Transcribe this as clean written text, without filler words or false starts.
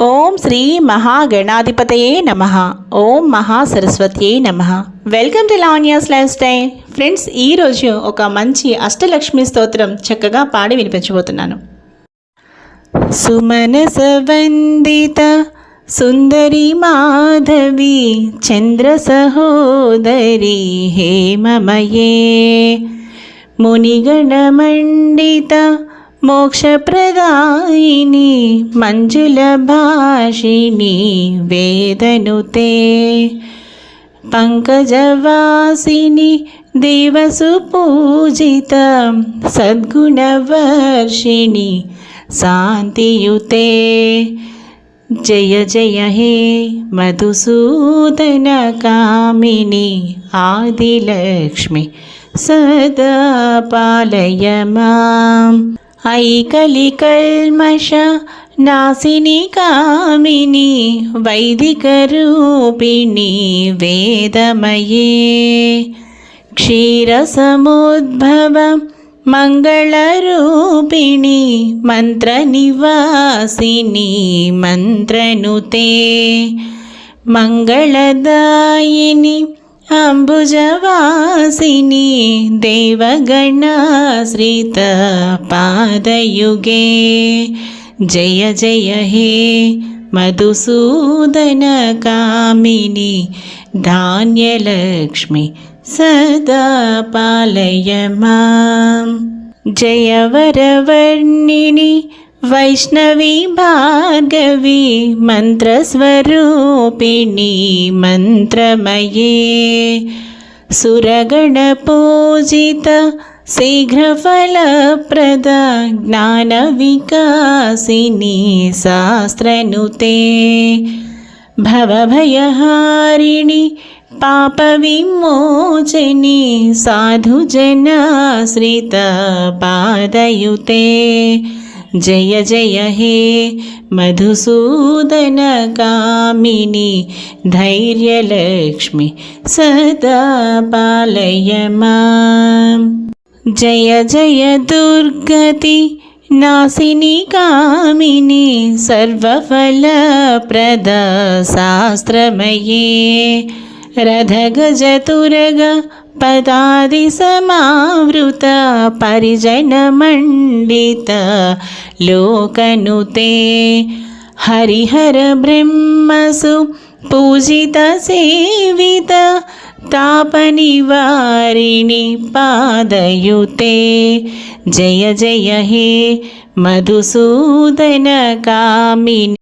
ఓం శ్రీ మహాగణాధిపతయే నమః. ఓం మహాసరస్వత్యే నమః. Welcome to Lavanya's life style. Friends, ఈరోజు ఒక మంచి అష్టలక్ష్మి స్తోత్రం చక్కగా పాడి వినిపించబోతున్నాను. సుమనస వందిత సుందరి మాధవి చంద్ర సహోదరి హేమమయే మునిగణమండిత మోక్షప్రదాయిని మంజుల భాషిణి వేదనుతే పంకజవాసిని దేవసు పూజిత సద్గుణవర్షిణి శాంతియుతే జయ జయ హే మధుసూదన కామిని ఆదిలక్ష్మి సదా పాలయ మాం. ఐకలికల్మష నాశిని కామిని వైదిక రూపిణి వేదమయే క్షీరసముద్భవ మంగళరూపిణి మంత్రనివాసిని మంత్రనుతే మంగళదాయిని అంబుజవాసిని దేవగణాశ్రిత పాదయుగే జయ జయ హే మధుసూదన కామిని ధాన్యలక్ష్మి సదా పాలయ మాం. జయవరవర్ణిని వైష్ణవి భార్గవి మంత్రస్వరూపిణి మంత్రమయే సురగణ పూజిత శీఘ్రఫలప్రద జ్ఞాన వికాసిని శాస్త్రనుతే భవభయహారిణి పాప విమోచని సాధుజనాశ్రిత పాదయుతే జయ జయ హే మధుసూదన కామిని ధైర్యలక్ష్మి సదా పాలయ మాం. జయ జయ దుర్గతి నాశిని కామిని సర్వఫలప్రద శాస్త్రమయే రథగజతురగ పదాది సమావృత పరిజనమండిత లోకనుతే హరిహర బ్రహ్మసు పూజిత సేవిత తాపనివారిణి పాదయుతే జయ జయ హే మధుసూదన కామిని